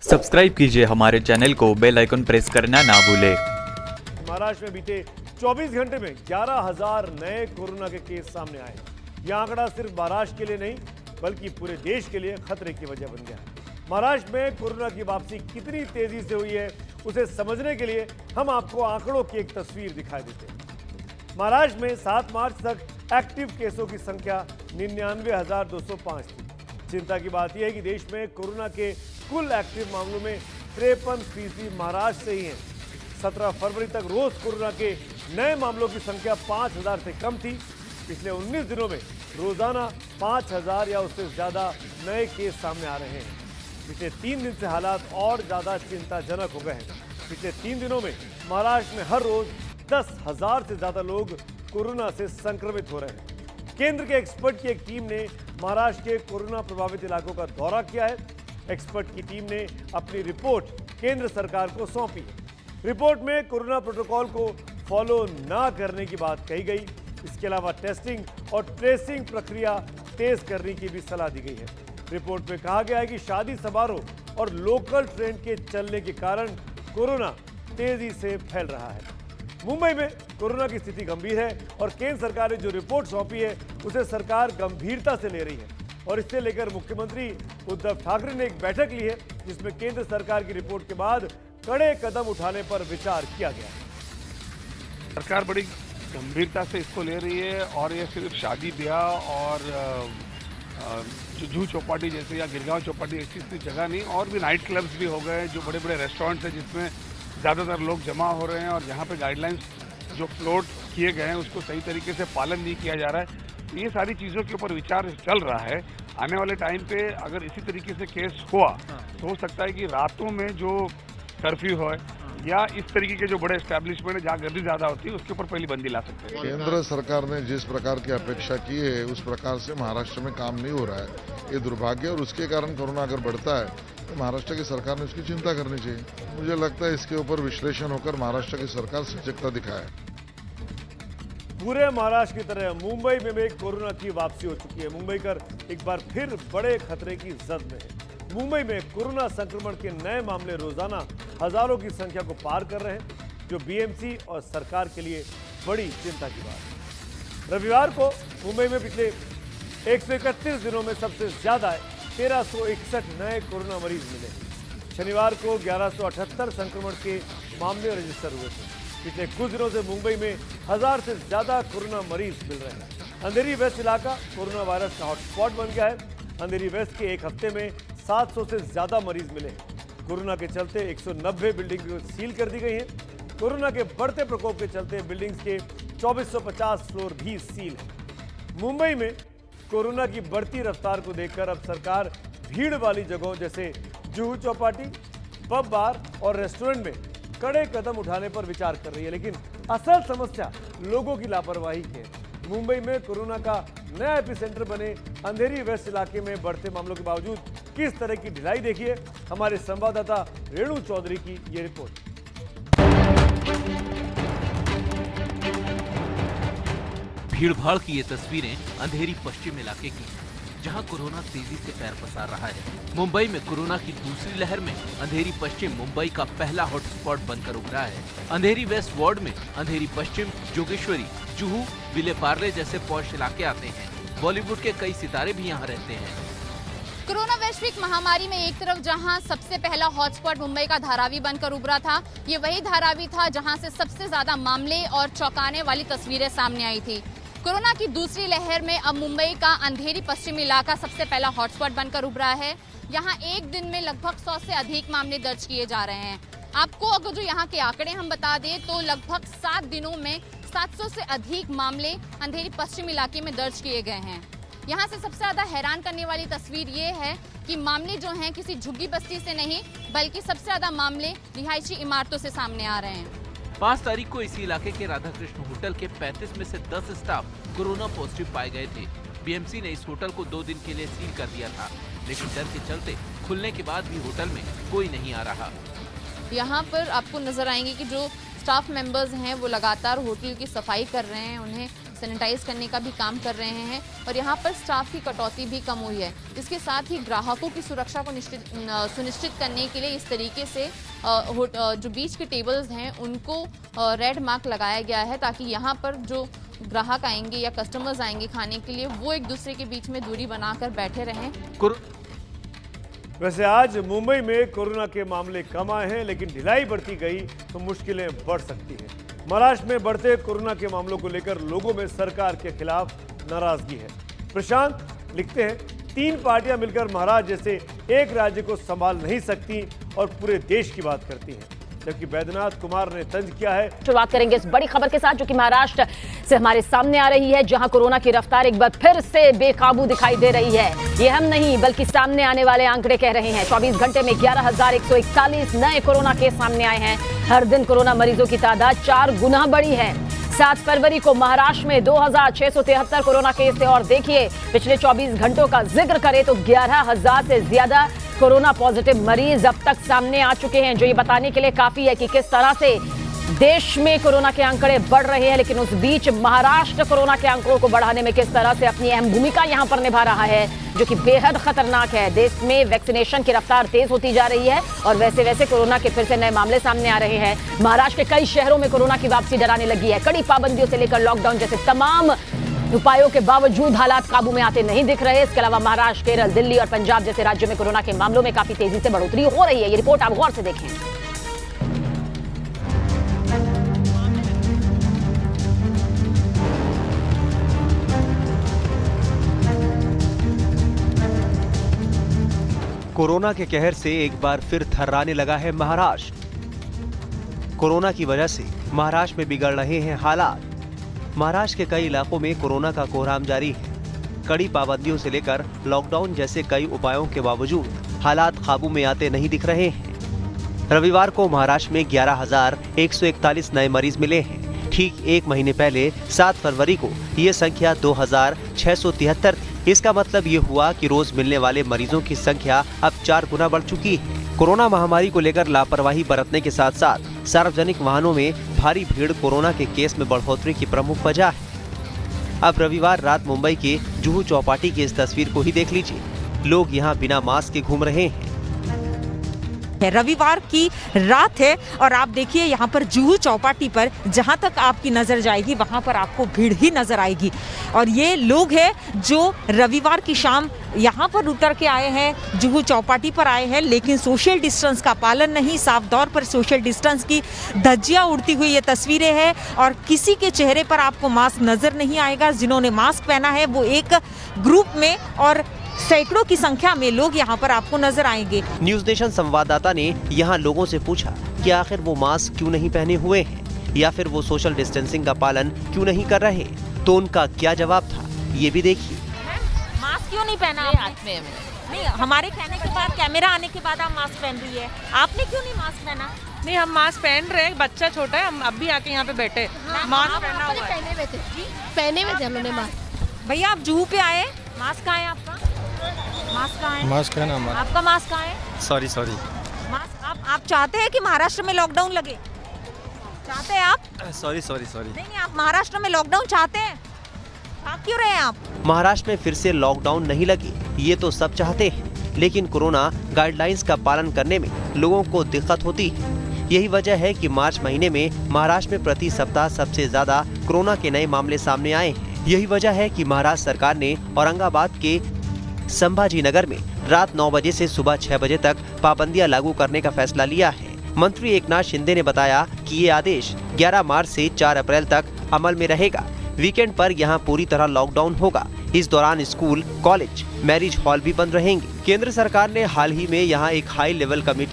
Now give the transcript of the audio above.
Subscribe कीजिए हमारे channel को, बेल आइकन प्रेस करना ना भूलें। महाराष्ट्र में बीते 24 घंटे में 11,000 नए कोरोना के केस सामने आए। यह आंकड़ा सिर्फ महाराष्ट्र के लिए नहीं बल्कि पूरे देश के लिए खतरे की वजह बन गया है। महाराष्ट्र में कोरोना की वापसी कितनी तेजी से हुई है, उसे समझने के लिए हम आपको आंकड़ों की एक तस्वीर दिखाई देते हैं। महाराष्ट्र में 7 मार्च तक एक्टिव केसों की संख्या 99,205 थी। चिंता की बात यह है कि देश में कोरोना के कुल एक्टिव मामलों में 53% महाराष्ट्र से ही हैं। 17 फरवरी तक रोज कोरोना के नए मामलों की संख्या 5,000 से कम थी। पिछले 19 दिनों में रोजाना 5,000 या उससे ज्यादा नए केस सामने आ रहे हैं। पिछले 3 दिन से हालात और ज्यादा चिंताजनक हो गए हैं। पिछले 3 दिनों में महाराष्ट्र में हर रोज 10,000 से ज्यादा लोग कोरोना से संक्रमित हो रहे हैं। केंद्र के एक्सपर्ट की एक टीम ने महाराष्ट्र के कोरोना प्रभावित इलाकों का दौरा किया है। एक्सपर्ट की टीम ने अपनी रिपोर्ट केंद्र सरकार को सौंपी है। रिपोर्ट में कोरोना प्रोटोकॉल को फॉलो ना करने की बात कही गई। इसके अलावा टेस्टिंग और ट्रेसिंग प्रक्रिया तेज करने की भी सलाह दी गई है। रिपोर्ट में कहा गया है कि शादी समारोह और लोकल ट्रेन के चलने के कारण कोरोना तेजी से फैल रहा है। मुंबई में कोरोना की स्थिति गंभीर है और केंद्र सरकार ने जो रिपोर्ट सौंपी है उसे सरकार गंभीरता से ले रही है और इससे लेकर मुख्यमंत्री उद्धव ठाकरे ने एक बैठक ली है जिसमें केंद्र सरकार की रिपोर्ट के बाद कड़े कदम उठाने पर विचार किया गया है। सरकार बड़ी गंभीरता से इसको ले रही है और ये सिर्फ शादी ब्याह और जो जूहू चौपाटी जैसे या गिरगांव चौपाटी ऐसी जगह नहीं, और भी नाइट क्लब्स भी हो गए, जो बड़े बड़े रेस्टोरेंट्स हैं जिसमें ज़्यादातर लोग जमा हो रहे हैं और जहाँ पे गाइडलाइंस जो फ्लोट किए गए हैं उसको सही तरीके से पालन नहीं किया जा रहा है। तो ये सारी चीज़ों के ऊपर विचार चल रहा है। आने वाले टाइम पे अगर इसी तरीके से केस हुआ तो हो सकता है कि रातों में जो कर्फ्यू हो या इस तरीके के जो बड़े एस्टैब्लिशमेंट है जहाँ गर्दी ज्यादा होती है उसके ऊपर पहली बंदी ला सकते हैं। केंद्र सरकार ने जिस प्रकार की अपेक्षा की है उस प्रकार से महाराष्ट्र में काम नहीं हो रहा है। ये दुर्भाग्य और उसके कारण कोरोना अगर बढ़ता है तो महाराष्ट्र की सरकार ने उसकी चिंता करनी चाहिए। मुझे लगता है इसके ऊपर विश्लेषण होकर महाराष्ट्र की सरकार सजगता दिखाए। पूरे महाराष्ट्र की तरह मुंबई में भी कोरोना की वापसी हो चुकी है। मुंबईकर एक बार फिर बड़े खतरे की जद में है। मुंबई में कोरोना संक्रमण के नए मामले रोजाना हजारों की संख्या को पार कर रहे हैं, जो बीएमसी और सरकार के लिए बड़ी चिंता की बात है। रविवार को मुंबई में पिछले 131 दिनों में सबसे ज्यादा 1361 नए कोरोना मरीज मिले। शनिवार को 1178 संक्रमण के मामले रजिस्टर हुए थे। पिछले कुछ दिनों से मुंबई में 1000 से ज्यादा कोरोना मरीज मिल रहे हैं। अंधेरी वेस्ट इलाका कोरोना वायरस का हॉटस्पॉट बन गया है। अंधेरी वेस्ट के एक हफ्ते में 700 से ज्यादा मरीज मिले हैं। कोरोना के चलते 190 बिल्डिंग सील कर दी गई हैं। कोरोना के बढ़ते प्रकोप के चलते बिल्डिंग्स के 2450 फ्लोर भी सील हैं। मुंबई में कोरोना की बढ़ती रफ्तार को देखकर अब सरकार भीड़ वाली जगहों जैसे जुहू चौपाटी, पब, बार और रेस्टोरेंट में कड़े कदम उठाने पर विचार कर रही है। लेकिन असल समस्या लोगों की लापरवाही की है। मुंबई में कोरोना का नया एपिसेंटर बने अंधेरी वेस्ट इलाके में बढ़ते मामलों के बावजूद किस तरह की ढिलाई, देखिए हमारे संवाददाता रेणु चौधरी की ये रिपोर्ट। भीड़भाड़ की ये तस्वीरें अंधेरी पश्चिम इलाके की, जहां कोरोना तेजी से पैर पसार रहा है। मुंबई में कोरोना की दूसरी लहर में अंधेरी पश्चिम मुंबई का पहला हॉटस्पॉट बनकर उभरा है। अंधेरी वेस्ट वार्ड में अंधेरी पश्चिम, जोगेश्वरी, जुहू, विले पार्ले जैसे पॉश इलाके आते हैं। बॉलीवुड के कई सितारे भी यहाँ रहते हैं। कोरोना वैश्विक महामारी में एक तरफ जहां सबसे पहला हॉटस्पॉट मुंबई का धारावी बनकर उभरा था, ये वही धारावी था जहां से सबसे ज्यादा मामले और चौंकाने वाली तस्वीरें सामने आई थी। कोरोना की दूसरी लहर में अब मुंबई का अंधेरी पश्चिमी इलाका सबसे पहला हॉटस्पॉट बनकर उभरा है। यहाँ एक दिन में लगभग 100 से अधिक मामले दर्ज किए जा रहे हैं। आपको अगर जो यहाँ के आंकड़े हम बता दें तो लगभग 7 दिनों में 700 से अधिक मामले अंधेरी पश्चिम इलाके में दर्ज किए गए हैं। यहाँ से सबसे ज्यादा हैरान करने वाली तस्वीर ये है कि मामले जो हैं किसी झुग्गी बस्ती से नहीं बल्कि सबसे ज्यादा मामले रिहायशी इमारतों से सामने आ रहे हैं। 5 तारीख को इसी इलाके के राधाकृष्ण होटल के 35 में से 10 स्टाफ कोरोना पॉजिटिव पाए गए थे। बीएमसी ने इस होटल को 2 दिन के लिए सील कर दिया था, लेकिन डर के चलते खुलने के बाद भी होटल में कोई नहीं आ रहा। यहाँ पर आपको नजर आएंगे कि जो स्टाफ मेंबर्स हैं वो लगातार होटल की सफाई कर रहे हैं, उन्हें सैनिटाइज करने का भी काम कर रहे हैं और यहाँ पर स्टाफ की कटौती भी कम हुई है। इसके साथ ही ग्राहकों की सुरक्षा को सुनिश्चित करने के लिए इस तरीके से जो बीच के टेबल्स हैं उनको रेड मार्क लगाया गया है, ताकि यहाँ पर जो ग्राहक आएंगे या कस्टमर्स आएंगे खाने के लिए वो एक दूसरे के बीच में दूरी बनाकर बैठे रहें। वैसे आज मुंबई में कोरोना के मामले कम आए हैं, लेकिन ढिलाई बढ़ती गई तो मुश्किलें बढ़ सकती हैं। महाराष्ट्र में बढ़ते कोरोना के मामलों को लेकर लोगों में सरकार के खिलाफ नाराजगी है। प्रशांत लिखते हैं, 3 पार्टियां मिलकर महाराष्ट्र जैसे एक राज्य को संभाल नहीं सकती और पूरे देश की बात करती हैं, जबकि बैद्यनाथ कुमार ने तंज किया है। शुरुआत करेंगे इस बड़ी खबर के साथ जो कि महाराष्ट्र से हमारे सामने आ रही है, जहां कोरोना की रफ्तार एक बार फिर से बेकाबू दिखाई दे रही है। ये हम नहीं बल्कि सामने आने वाले आंकड़े कह रहे हैं। 24 घंटे में 11,141 नए कोरोना केस सामने आए हैं। हर दिन कोरोना मरीजों की तादाद 4 गुना बढ़ी है। 7 फरवरी को महाराष्ट्र में 2,673 कोरोना केस थे और देखिए पिछले 24 घंटों का जिक्र करें तो 11,000 से ज्यादा कोरोना पॉजिटिव मरीज अब तक सामने आ चुके हैं, जो ये बताने के लिए काफी है कि किस तरह से देश में कोरोना के आंकड़े बढ़ रहे हैं। लेकिन उस बीच महाराष्ट्र कोरोना के आंकड़ों को बढ़ाने में किस तरह से अपनी अहम भूमिका यहां पर निभा रहा है, जो कि बेहद खतरनाक है। देश में वैक्सीनेशन की रफ्तार तेज होती जा रही है और वैसे वैसे कोरोना के फिर से नए मामले सामने आ रहे हैं। महाराष्ट्र के कई शहरों में कोरोना की वापसी डराने लगी है। कड़ी पाबंदियों से लेकर लॉकडाउन जैसे तमाम उपायों के बावजूद हालात काबू में आते नहीं दिख रहे। इसके अलावा महाराष्ट्र, केरल, दिल्ली और पंजाब जैसे राज्यों में कोरोना के मामलों में काफी तेजी से बढ़ोतरी हो रही है। ये रिपोर्ट आप गौर से देखें। कोरोना के कहर से एक बार फिर थर्राने लगा है महाराष्ट्र। कोरोना की वजह से महाराष्ट्र में बिगड़ रहे हैं हालात। महाराष्ट्र के कई इलाकों में कोरोना का कोहराम जारी है। कड़ी पाबंदियों से लेकर लॉकडाउन जैसे कई उपायों के बावजूद हालात काबू में आते नहीं दिख रहे हैं। रविवार को महाराष्ट्र में 11,141 नए मरीज मिले हैं। ठीक एक महीने पहले 7 फरवरी को ये संख्या 2,673 थी। इसका मतलब ये हुआ कि रोज मिलने वाले मरीजों की संख्या अब 4 गुना बढ़ चुकी है। कोरोना महामारी को लेकर लापरवाही बरतने के साथ साथ सार्वजनिक वाहनों में भारी भीड़ कोरोना के केस में बढ़ोतरी की प्रमुख वजह है। अब रविवार रात मुंबई के जुहू चौपाटी की इस तस्वीर को ही देख लीजिए। लोग यहाँ बिना मास्क के घूम रहे हैं। रविवार की रात है और आप देखिए यहाँ पर जुहू चौपाटी पर जहाँ तक आपकी नज़र जाएगी वहाँ पर आपको भीड़ ही नज़र आएगी। और ये लोग हैं जो रविवार की शाम यहाँ पर उतर के आए हैं, जुहू चौपाटी पर आए हैं, लेकिन सोशल डिस्टेंस का पालन नहीं। साफ तौर पर सोशल डिस्टेंस की धज्जियाँ उड़ती हुई ये तस्वीरें हैं और किसी के चेहरे पर आपको मास्क नज़र नहीं आएगा। जिन्होंने मास्क पहना है वो एक ग्रुप में और सैकड़ों की संख्या में लोग यहाँ पर आपको नजर आएंगे। न्यूज नेशन संवाददाता ने यहाँ लोगों से पूछा कि आखिर वो मास्क क्यों नहीं पहने हुए हैं या फिर वो सोशल डिस्टेंसिंग का पालन क्यों नहीं कर रहे, तो उनका क्या जवाब था ये भी देखिए। मास्क क्यों नहीं पहना आपने? नहीं, हमारे कहने के बाद, कैमरा आने के बाद आप मास्क पहन रही है, आपने क्यों नहीं मास्क पहना? नहीं, हम मास्क पहन रहे हैं, बच्चा छोटा है, हम अब भी आके यहाँ पे बैठे मास्क पहना हुआ है। पहने हुए थे हमने मास्क। भैया आप जुहू पे आए, मास्क कहाँ है आपका? मास्क कहाँ है? मास्क है ना हमारा। आपका मास्क कहाँ है? सॉरी मास्क आप चाहते हैं कि महाराष्ट्र में लॉकडाउन लगे? चाहते हैं आप? सॉरी नहीं, आप महाराष्ट्र में लॉकडाउन चाहते हैं? भाग क्यों रहे हैं आप? महाराष्ट्र में फिर से लॉकडाउन नहीं लगे ये तो सब चाहते हैं, लेकिन कोरोना गाइडलाइंस का पालन करने में लोगों को दिक्कत होती है। यही वजह है कि मार्च महीने में महाराष्ट्र में प्रति सप्ताह सबसे ज्यादा कोरोना के नए मामले सामने आए हैं। यही वजह है कि महाराष्ट्र सरकार ने औरंगाबाद के संभाजी नगर में रात 9 बजे से सुबह 6 बजे तक पाबंदियां लागू करने का फैसला लिया है। मंत्री एकनाथ शिंदे ने बताया कि ये आदेश 11 मार्च से 4 अप्रैल तक अमल में रहेगा। वीकेंड पर यहाँ पूरी तरह लॉकडाउन होगा। इस दौरान स्कूल, कॉलेज, मैरिज हॉल भी बंद रहेंगे। केंद्र सरकार ने हाल ही में यहाँ एक हाई लेवल कमेटी